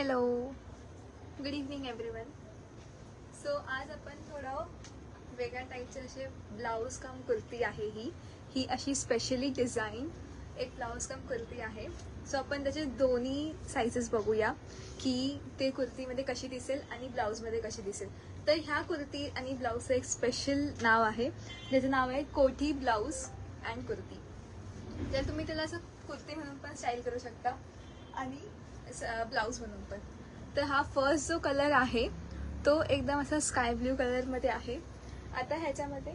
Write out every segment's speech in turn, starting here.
Hello, good evening everyone. So आज आपण थोडं वेगळ्या टाईपचे असे ब्लाऊज काम कुर्ती आहे. ही अशी स्पेशली डिझाईन एक ब्लाऊज काम कुर्ती आहे. सो आपण त्याचे दोन्ही साईजेस बघूया की ते कुर्तीमध्ये कशी दिसेल आणि ब्लाऊजमध्ये कशी दिसेल. तर ह्या कुर्ती आणि ब्लाऊजचं एक स्पेशल नाव आहे, ज्याचं नाव आहे कोठी ब्लाऊज अँड कुर्ती. तर तुम्ही त्याला असं कुर्ती म्हणून पण स्टाईल करू शकता आणि ब्लाऊज म्हणून पण. तर हा फर्स्ट जो कलर आहे तो एकदम असा स्काय ब्ल्यू कलरमध्ये आहे. आता ह्याच्यामध्ये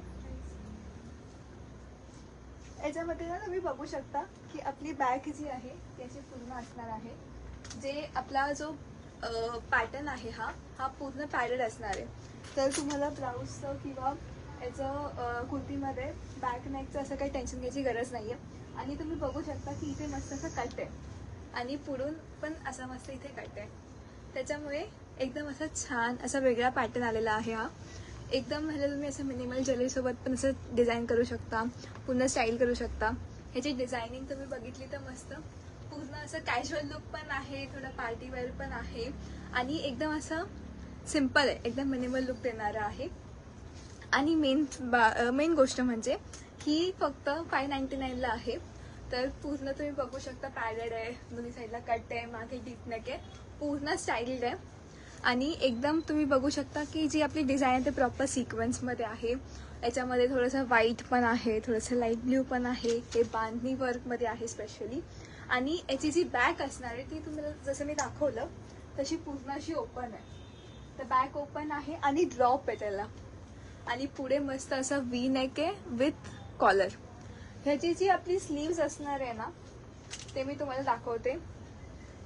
ना तुम्ही बघू शकता की आपली बॅक जी आहे त्याची पूर्ण असणार आहे. जे आपला जो पॅटर्न आहे हा पूर्ण पॅडेड असणार आहे. तर तुम्हाला ब्लाऊजचं किंवा याचं कुर्तीमध्ये बॅक नेकचं असं काही टेन्शन घ्यायची गरज नाही आहे. आणि तुम्ही बघू शकता की इथे मस्त असं कट आहे आणि पुढून पण असा मस्त इथे कट आहे. त्याच्यामुळे एकदम असा छान असा वेगळा पॅटर्न आलेला आहे. हा एकदम म्हणजे तुम्ही असं मिनिमल ज्वेलरीसोबत पण असं डिझाईन करू शकता, पूर्ण स्टाईल करू शकता. ह्याची डिझायनिंग तुम्ही बघितली तर मस्त पूर्ण असं कॅज्युअल लुक पण आहे, थोडं पार्टीवेअर पण आहे आणि एकदम असं सिम्पल आहे, एकदम मिनिमल लुक देणारं आहे. आणि मेन गोष्ट म्हणजे ही फक्त 599ला आहे. तर पूर्ण तुम्ही बघू शकता पॅडेड आहे, दोन्ही साईडला कट आहे, मागे डीप नेक आहे, पूर्ण स्टाईल्ड आहे. आणि एकदम तुम्ही बघू शकता की जी आपली डिझाईन आहे ते प्रॉपर सिक्वेन्समध्ये आहे. याच्यामध्ये थोडंसं व्हाईट पण आहे, थोडंसं लाईट ब्ल्यू पण आहे, हे बांधणी वर्कमध्ये आहे स्पेशली. आणि याची जी बॅक असणार आहे ती तुम्हाला जसं मी दाखवलं तशी पूर्ण अशी ओपन आहे. तर बॅक ओपन आहे आणि ड्रॉप आहे त्याला. आणि पुढे मस्त असं वी नेक आहे विथ कॉलर. ह्याची जी आपली स्लीव्स असणार आहे ना ते मी तुम्हाला दाखवते.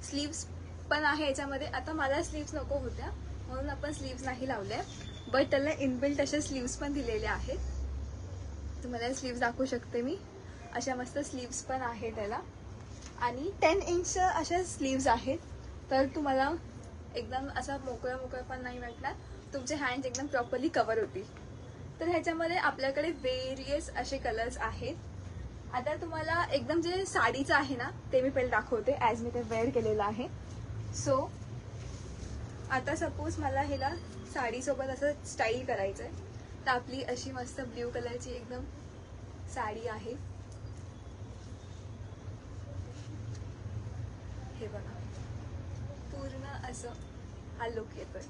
स्लीव्स पण आहे याच्यामध्ये. आता मला स्लीव्स नको होत्या म्हणून आपण स्लीव्स नाही लावल्या, बट त्याला इनबिल्ट अशा स्लीव्स पण दिलेल्या आहेत. तुम्हाला स्लीव्स दाखवू शकते मी. अशा मस्त स्लीव्स पण आहे त्याला आणि 10 इंच अशा स्लीव्स आहेत. तर तुम्हाला एकदम असा मोकळं पण नाही वाटणार, तुमचे हँड्स एकदम प्रॉपरली कव्हर होतील. तर ह्याच्यामध्ये आपल्याकडे वेरियस असे कलर्स आहेत. आता तुम्हाला एकदम जे साडीचं आहे ना ते मी पहिले दाखवते, ॲज मी ते वेअर केलेलं आहे. सो आता सपोज मला ह्याला साडीसोबत असं स्टाईल करायचं आहे. तर आपली अशी मस्त ब्ल्यू कलरची एकदम साडी आहे. हे बघा पूर्ण असं हा लुक येतोय.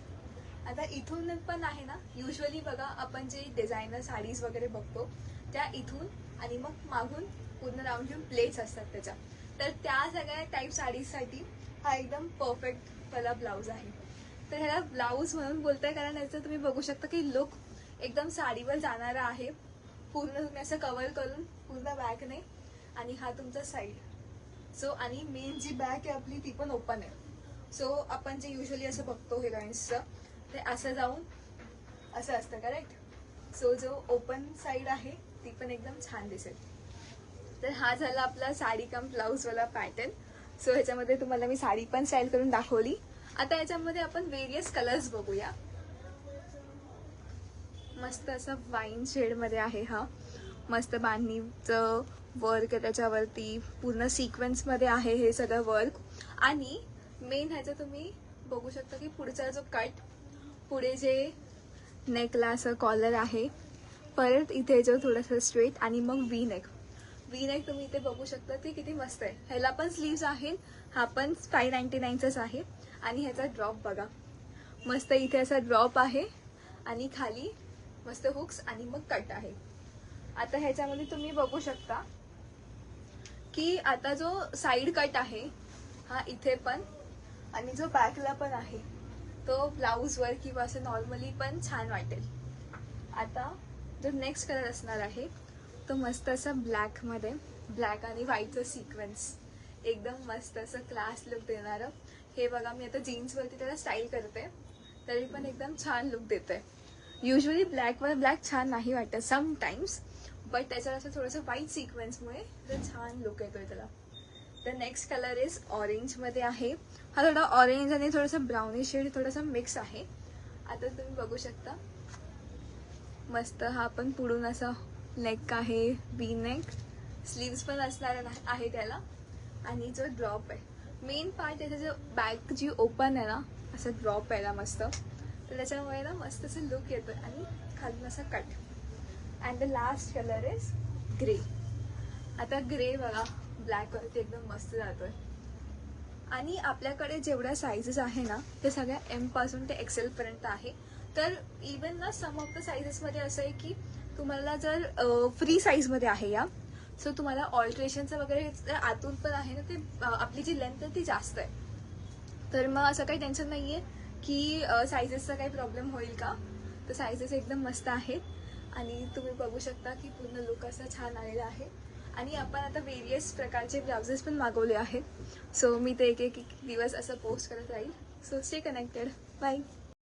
आता इथून पण आहे ना, युजली बघा आपण जे डिझायनर साडीज वगैरे बघतो त्या इथून आणि मग मागून पूर्ण राऊंड घेऊन प्लेट्स असतात त्याच्या. तर त्या सगळ्या टाईप साडीजसाठी हा एकदम परफेक्ट वाला ब्लाऊज आहे. तर ह्याला ब्लाऊज म्हणून बोलताय कारण याचं तुम्ही बघू शकता की लुक एकदम साडीवर जाणारा आहे. पूर्ण तुम्ही असं कव्हर करून पूर्ण बॅकने आणि हा तुमचा साईड. सो आणि मेन जी बॅक आहे आपली ती पण ओपन आहे. सो आपण जे युजली असं बघतो हिरोईन्सचं ते असं जाऊन असं असतं, करेक्ट. सो जो ओपन साईड आहे ती पण एकदम छान दिसेल. तर हा झाला आपला साडी कम ब्लाऊजवाला पॅटर्न. सो ह्याच्यामध्ये तुम्हाला मी साडी पण स्टाईल करून दाखवली. आता याच्यामध्ये आपण वेरियस कलर्स बघूया. मस्त असं वाईन शेडमध्ये आहे हा. मस्त बांधणीचं वर्क आहे त्याच्यावरती, पूर्ण सिक्वेन्समध्ये आहे हे सगळं वर्क. आणि मेन ह्याचं तुम्ही बघू शकता की पुढचा जो कट, पुढे जे नेकला असं कॉलर आहे, परत इथे जो थोडंसं स्ट्रेट आणि मग वी नेक तुम्ही इथे बघू शकता ते किती मस्त आहे. ह्याला पण स्लीव्स आहेत, हा पण 599चाच आहे. आणि ह्याचा ड्रॉप बघा, मस्त इथे असा ड्रॉप आहे आणि खाली मस्त हुक्स आणि मग कट आहे. आता ह्याच्यामध्ये तुम्ही बघू शकता की आता जो साईड कट आहे हा इथे पण आणि जो बॅकला पण आहे तो ब्लाऊजवर किंवा असं नॉर्मली पण छान वाटेल. आता जो नेक्स्ट कलर असणार आहे तो मस्त असं ब्लॅकमध्ये, ब्लॅक आणि व्हाईटचं सिक्वेन्स एकदम मस्त असं क्लास लुक देणारं. हे बघा मी आता जीन्सवरती त्याला स्टाईल करते तरी पण एकदम छान लुक देते. युजली ब्लॅकवर ब्लॅक छान नाही वाटत समटाईम्स, बट त्याच्यावर असं थोडंसं व्हाईट सिक्वेन्समुळे छान लुक येतोय त्याला. तर नेक्स्ट कलर इज ऑरेंजमध्ये आहे. हा थोडा ऑरेंज आणि थोडंसं ब्राउनिश शेड थोडासा मिक्स आहे. आता तुम्ही बघू शकता मस्त हा पण पुढून असा नेक आहे, वी नेक, स्लीव्स पण असणार आहे त्याला. आणि जो ड्रॉप आहे मेन पार्ट त्याचं जे बॅक जी ओपन आहे ना, असं ड्रॉप यायला मस्त, तर त्याच्यामुळे ना मस्त असं लुक येतो आणि खालून असं cut. And the last colour is grey. आता ग्रे बघा ब्लॅकवरती एकदम मस्त जातोय. आणि आपल्याकडे जेवढ्या साईजेस आहे ना ते सगळ्या एम पासून ते एक्सेल पर्यंत आहे. तर इवन ना सम ऑफ द साईजेसमध्ये असं आहे की तुम्हाला जर फ्री साईजमध्ये आहे या, सो तुम्हाला ऑल्ट्रेशनचं वगैरे आतून पण आहे ना, ते आपली जी लेंथ आहे ती जास्त आहे. तर मग असं काही टेन्शन नाही आहे की साईजेसचा काही प्रॉब्लेम होईल का. तर साईजेस एकदम मस्त आहेत आणि तुम्ही बघू शकता की पूर्ण लुक असा छान आलेला आहे. आणि आपण आता वेरियस प्रकारचे ब्लाउजेस पण मागवले आहेत. सो मी ते एक एक दिवस असं पोस्ट करत राहील. So stay connected. बाय.